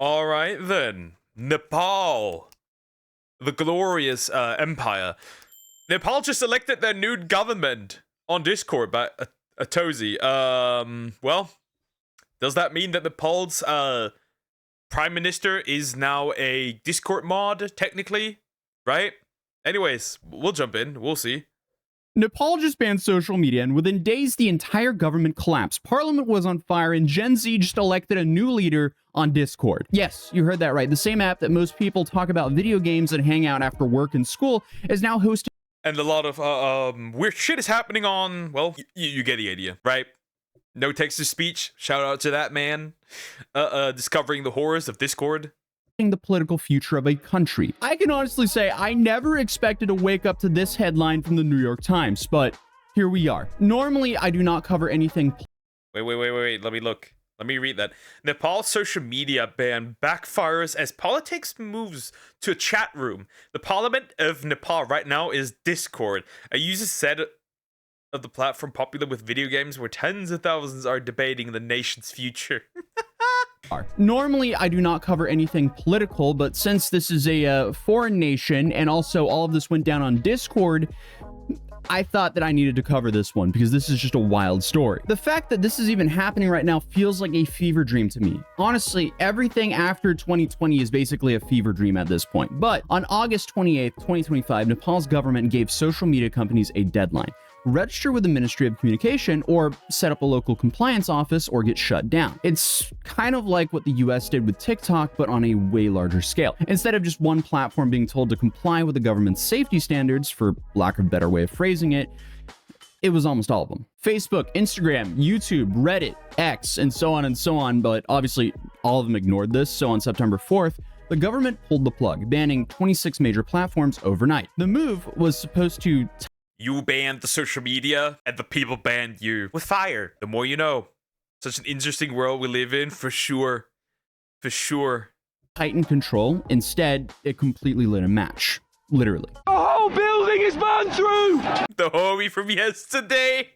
All right then. Nepal, the glorious empire. Nepal just elected their new government on Discord by Atozy. Well, does that mean that Nepal's prime minister is now a Discord mod, technically? Right? Anyways, we'll jump in. We'll see. Nepal just banned social media, and within days, the entire government collapsed. Parliament was on fire, and Gen Z just elected a new leader on Discord. Yes, you heard that right. The same app that most people talk about video games and hang out after work and school is now hosting. And a lot of weird shit is happening on, well, you get the idea, right? No text-to-speech. Shout out to that man. Discovering the horrors of Discord. The political future of a country. I can honestly say I never expected to wake up to this headline from the New York Times, but here we are. Normally, I do not cover anything. Wait. Let me look. Let me read that. Nepal's social media ban backfires as politics moves to a chat room. The parliament of Nepal right now is Discord. A user said of the platform popular with video games where tens of thousands are debating the nation's future. Normally, I do not cover anything political, but since this is a foreign nation and also all of this went down on Discord, I thought that I needed to cover this one because this is just a wild story. The fact that this is even happening right now feels like a fever dream to me. Honestly, everything after 2020 is basically a fever dream at this point. But on August 28th, 2025, Nepal's government gave social media companies a deadline. Register with the Ministry of Communication or set up a local compliance office or get shut down. It's kind of like what the US did with TikTok, but on a way larger scale. Instead of just one platform being told to comply with the government's safety standards, for lack of a better way of phrasing it, it was almost all of them. Facebook, Instagram, YouTube, Reddit, X, and so on, but obviously all of them ignored this, so on September 4th, the government pulled the plug, banning 26 major platforms overnight. The move was supposed to you banned the social media, and the people banned you. With fire. The more you know. Such an interesting world we live in, for sure. For sure. Tighten control. Instead, it completely lit a match. Literally. The whole building is burned through! The homie from yesterday.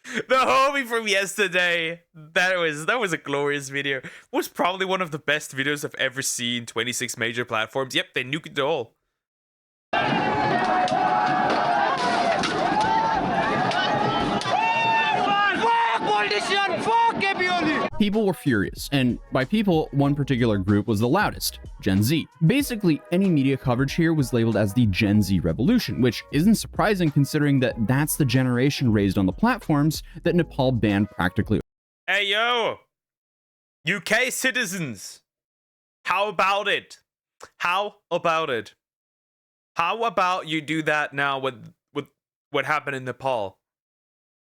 The homie from yesterday. That was a glorious video. Was probably one of the best videos I've ever seen. 26 major platforms. Yep, they nuked it all. People were furious, and by people, one particular group was the loudest, Gen Z. Basically, any media coverage here was labeled as the Gen Z revolution, which isn't surprising considering that that's the generation raised on the platforms that Nepal banned practically. Hey yo, UK citizens, how about it? How about it? How about you do that now with what happened in Nepal?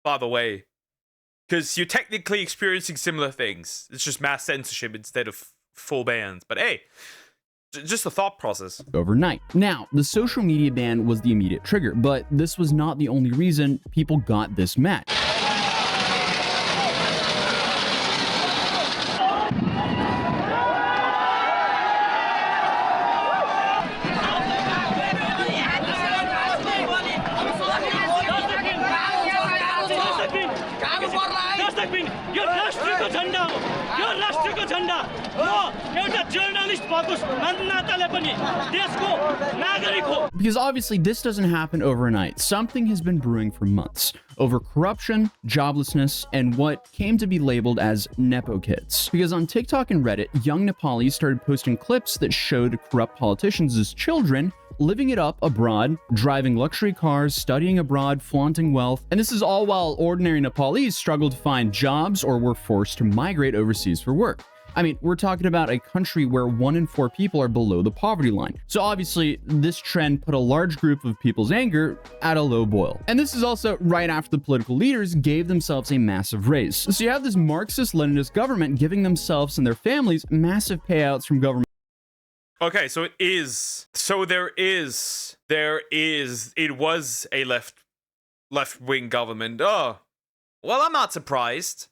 By the way. Because you're technically experiencing similar things. It's just mass censorship instead of full bans. But hey, just a thought process. Overnight. Now, the social media ban was the immediate trigger, but this was not the only reason people got this mad. Because obviously this doesn't happen overnight. Something has been brewing for months over corruption, joblessness, and what came to be labeled as Nepo kids. Because on TikTok and Reddit, young Nepalis started posting clips that showed corrupt politicians as children living it up abroad, driving luxury cars, studying abroad, flaunting wealth. And this is all while ordinary Nepalese struggled to find jobs or were forced to migrate overseas for work. I mean, we're talking about a country where 1 in 4 people are below the poverty line. So obviously, this trend put a large group of people's anger at a low boil. And this is also right after the political leaders gave themselves a massive raise. So you have this Marxist-Leninist government giving themselves and their families massive payouts from government. Okay, so it was a left-wing government. Oh, well, I'm not surprised.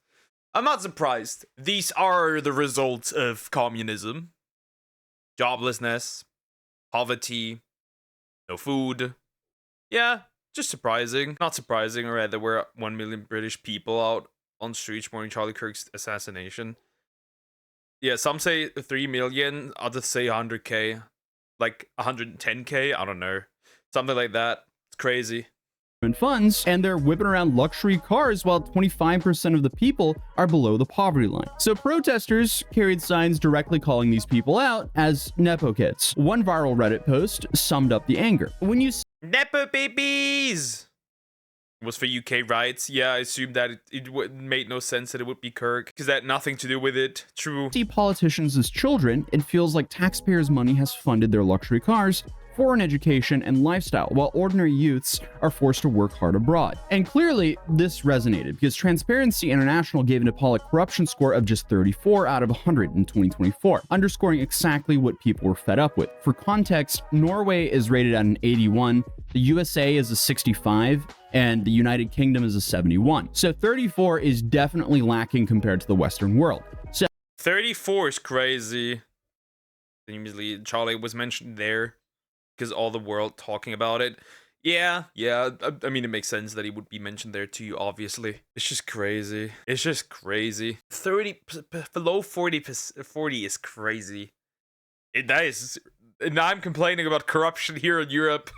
These are the results of communism. Joblessness, poverty, no food. Yeah, just surprising. Not surprising, alright, there were 1 million British people out on streets mourning Charlie Kirk's assassination. Yeah, some say 3 million, others say 100K. Like 110K, I don't know. Something like that. It's crazy. Funds, and they're whipping around luxury cars while 25% of the people are below the poverty line. So protesters carried signs directly calling these people out as Nepo kids. One viral Reddit post summed up the anger. When you Nepo babies! It was for UK riots. Yeah, I assumed that it made no sense that it would be Kirk, because that had nothing to do with it. True. see politicians as children, it feels like taxpayers' money has funded their luxury cars, foreign education, and lifestyle, while ordinary youths are forced to work hard abroad. And clearly, this resonated because Transparency International gave Nepal a corruption score of just 34 out of 100 in 2024, underscoring exactly what people were fed up with. For context, Norway is rated at an 81, the USA is a 65, and the United Kingdom is a 71. So 34 is definitely lacking compared to the Western world. So 34 is crazy. Immediately, Charlie was mentioned there because all the world talking about it. Yeah. I mean, it makes sense that he would be mentioned there too, obviously. It's just crazy. 30 below 40 is crazy. That is. Now I'm complaining about corruption here in Europe.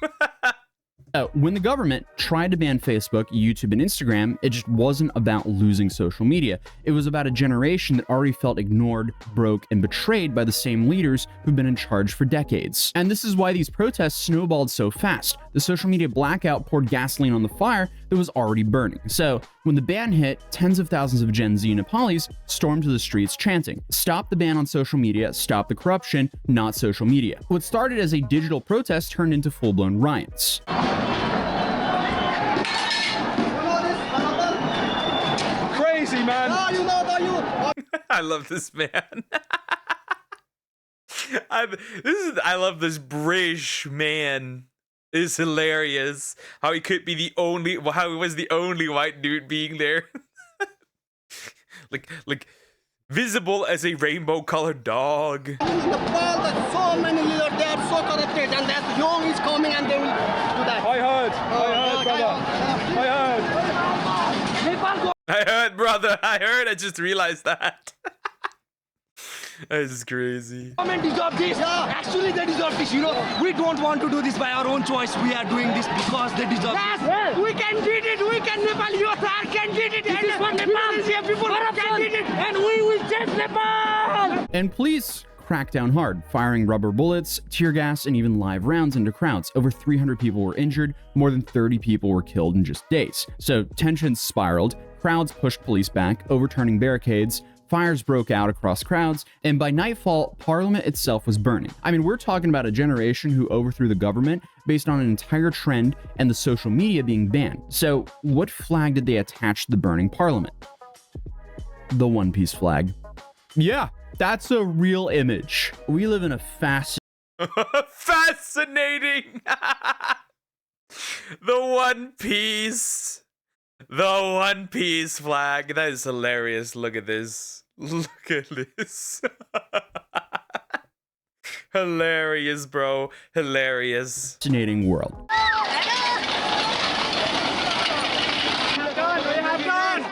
when the government tried to ban Facebook, YouTube, and Instagram, it just wasn't about losing social media. It was about a generation that already felt ignored, broke, and betrayed by the same leaders who've been in charge for decades. And this is why these protests snowballed so fast. The social media blackout poured gasoline on the fire that was already burning. So when the ban hit, tens of thousands of Gen Z Nepalis stormed to the streets chanting, "Stop the ban on social media, stop the corruption, not social media." What started as a digital protest turned into full-blown riots. Crazy, man. I love this man. I love this British man. It's hilarious how he could be how he was the only white dude being there. like visible as a rainbow colored dog. In Nepal, there's so many leaders, they are so corrupted, and that young is coming and they will do that. I heard, brother. I heard. I just realized that. This is crazy. Government deserve this. Actually, they deserve this. You know, we don't want to do this by our own choice. We are doing this because they deserve Yes, we can do it. We can Nepal youth can do it. This is for Nepal. People can do it, and we will change Nepal. And police cracked down hard, firing rubber bullets, tear gas, and even live rounds into crowds. Over 300 people were injured, more than 30 people were killed in just days. So tensions spiraled, crowds pushed police back, overturning barricades, fires broke out across crowds, and by nightfall, Parliament itself was burning. I mean, we're talking about a generation who overthrew the government based on an entire trend and the social media being banned. So what flag did they attach to the burning Parliament? The One Piece flag. Yeah, that's a real image. We live in a fascinating. The One Piece. The One Piece flag. That is hilarious. Look at this. Look at this. Hilarious, bro. Hilarious. fascinating world.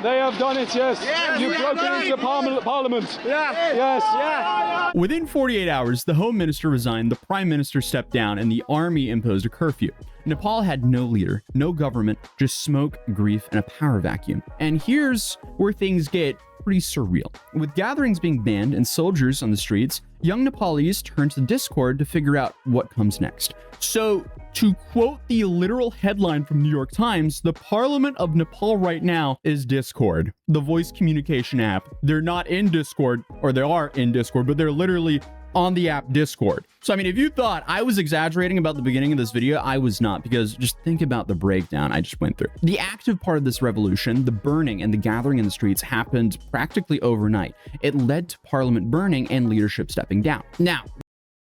They have done it, yes. You've broken into Parliament. Yes. Within 48 hours, the Home Minister resigned, the Prime Minister stepped down, and the army imposed a curfew. Nepal had no leader, no government, just smoke, grief, and a power vacuum. And here's where things get pretty surreal. With gatherings being banned and soldiers on the streets, young Nepalese turn to Discord to figure out what comes next. So, to quote the literal headline from New York Times, the Parliament of Nepal right now is Discord, the voice communication app. They're not in Discord, or they are in Discord, but they're literally on the app Discord. So, I mean, if you thought I was exaggerating about the beginning of this video, I was not, because just think about the breakdown I just went through. The active part of this revolution, the burning and the gathering in the streets, happened practically overnight. It led to Parliament burning and leadership stepping down. Now,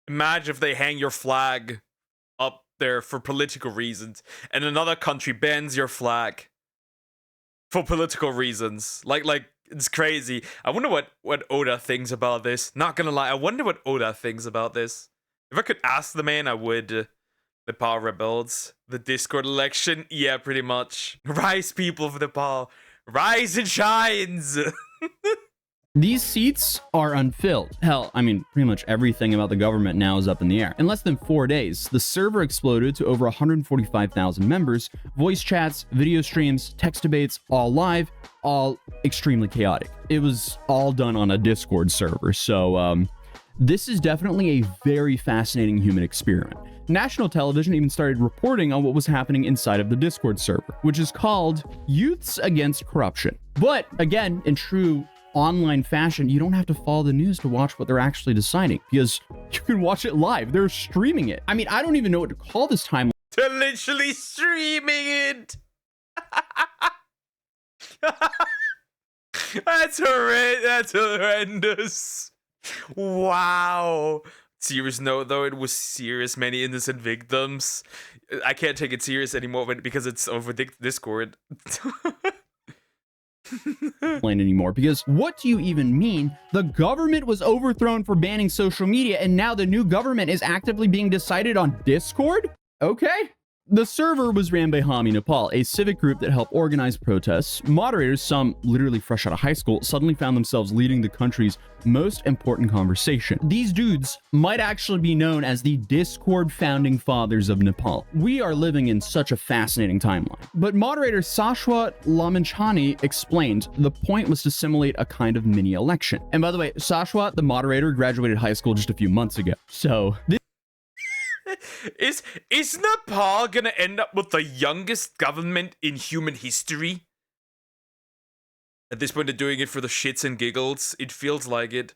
imagine if they hang your flag up there for political reasons, and another country bans your flag for political reasons. Like it's crazy. I wonder what Oda thinks about this. Not gonna lie, I wonder what Oda thinks about this. If I could ask the man, I would. Nepal rebels, the Discord election, yeah, pretty much. Rise, people of Nepal, rise and shines. These seats are unfilled. Hell, I mean, pretty much everything about the government now is up in the air. In less than 4 days, the server exploded to over 145,000 members, voice chats, video streams, text debates, all live, all extremely chaotic. It was all done on a Discord server, so this is definitely a very fascinating human experiment. National television even started reporting on what was happening inside of the Discord server, which is called Youths Against Corruption. But again, in true online fashion, you don't have to follow the news to watch what they're actually deciding, because you can watch it live. They're streaming it. I mean, I don't even know what to call this timeline. They're literally streaming it. That's horrendous. Wow. Serious note though, it was serious. Many innocent victims. I can't take it serious anymore because it's over Discord. Anymore, because what do you even mean the government was overthrown for banning social media and now the new government is actively being decided on Discord? Okay. The server was ran by Hami Nepal, a civic group that helped organize protests. Moderators, some literally fresh out of high school, suddenly found themselves leading the country's most important conversation. These dudes might actually be known as the Discord founding fathers of Nepal. We are living in such a fascinating timeline. But moderator Sashwat Lamanchani explained the point was to simulate a kind of mini election. And by the way, Sashwat, the moderator, graduated high school just a few months ago. So Is Nepal gonna end up with the youngest government in human history? At this point, they're doing it for the shits and giggles. It feels like it.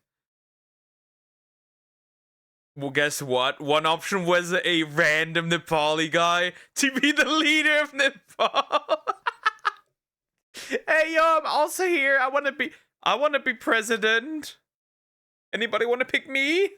Well, guess what? One option was a random Nepali guy to be the leader of Nepal. Hey, yo, I'm also here. I wanna be president. Anybody wanna pick me?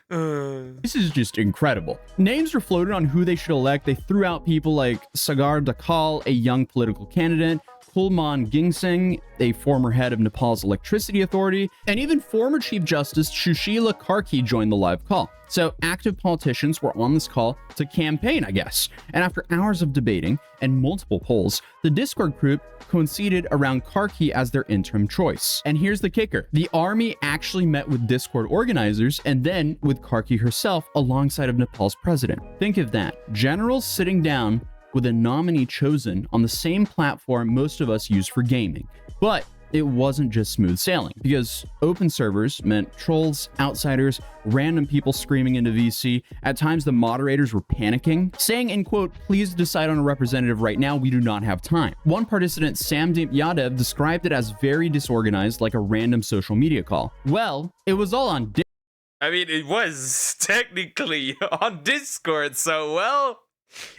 This is just incredible. Names were floated on who they should elect. They threw out people like Sagar Dakal, a young political candidate, Kulman Gingsing, a former head of Nepal's electricity authority, and even former Chief Justice Shushila Karki joined the live call. So active politicians were on this call to campaign, I guess. And after hours of debating and multiple polls, the Discord group conceded around Karki as their interim choice. And here's the kicker. The army actually met with Discord organizers and then with Karki herself alongside of Nepal's president. Think of that. Generals sitting down with a nominee chosen on the same platform most of us use for gaming. But it wasn't just smooth sailing, because open servers meant trolls, outsiders, random people screaming into VC. At times, the moderators were panicking, saying, in quote, "Please decide on a representative right now, we do not have time." One participant, Samdeep Yadav, described it as very disorganized, like a random social media call. Well, it was all on I mean, it was technically on Discord, so well,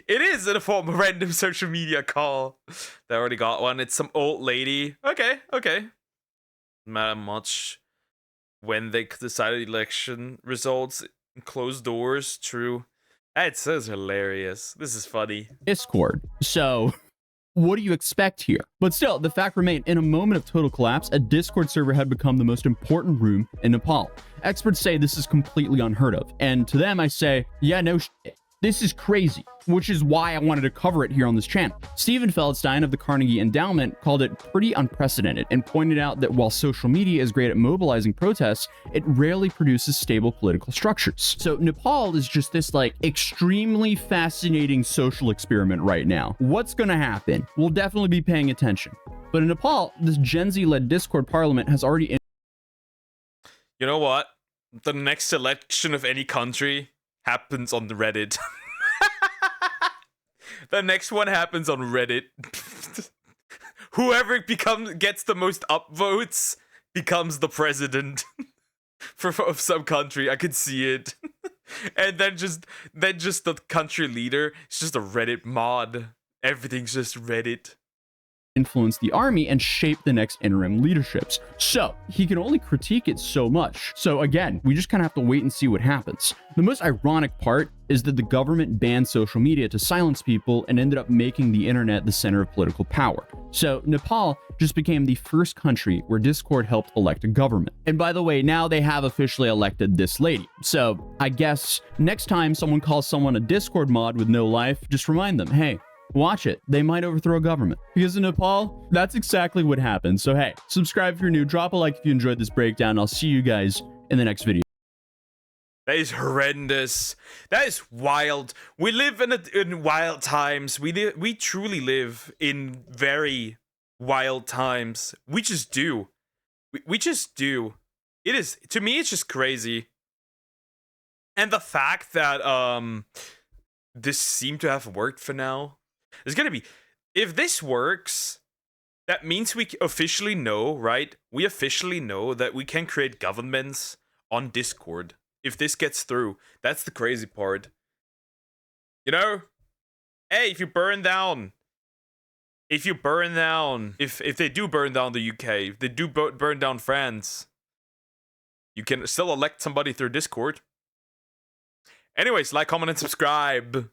it is in a form of random social media call. They already got one. It's some old lady. Okay. Not much. When they decided election results, closed doors. True. That says hilarious. This is funny. Discord. So what do you expect here? But still, the fact remained, in a moment of total collapse, a Discord server had become the most important room in Nepal. Experts say this is completely unheard of. And to them, I say, yeah, no shit. This is crazy, which is why I wanted to cover it here on this channel. Stephen Feldstein of the Carnegie Endowment called it pretty unprecedented and pointed out that while social media is great at mobilizing protests, it rarely produces stable political structures. So Nepal is just this like extremely fascinating social experiment right now. What's gonna happen? We'll definitely be paying attention. But in Nepal, this Gen Z-led Discord parliament has already... You know what? The next election of any country happens on the Reddit. The next one happens on Reddit. Whoever gets the most upvotes becomes the president of some country. I could see it. And then just the country leader is just a Reddit mod. Everything's just Reddit. Influence the army and shape the next interim leaderships. So he can only critique it so much. So again, we just kind of have to wait and see what happens. The most ironic part is that the government banned social media to silence people and ended up making the internet the center of political power. So Nepal just became the first country where Discord helped elect a government. And by the way, now they have officially elected this lady. So I guess next time someone calls someone a Discord mod with no life, just remind them, hey, watch it. They might overthrow a government. Because in Nepal, that's exactly what happened. So hey, subscribe if you're new, drop a like if you enjoyed this breakdown. I'll see you guys in the next video. That is horrendous. That is wild. We live in wild times. We truly live in very wild times. We just do. We just do. It is, to me, it's just crazy. And the fact that this seemed to have worked for now. There's gonna be, if this works, that means we officially know, right? We officially know that we can create governments on Discord. If this gets through, that's the crazy part. You know? Hey, if you burn down, if they do burn down the UK, if they do burn down France, you can still elect somebody through Discord. Anyways, like, comment, and subscribe.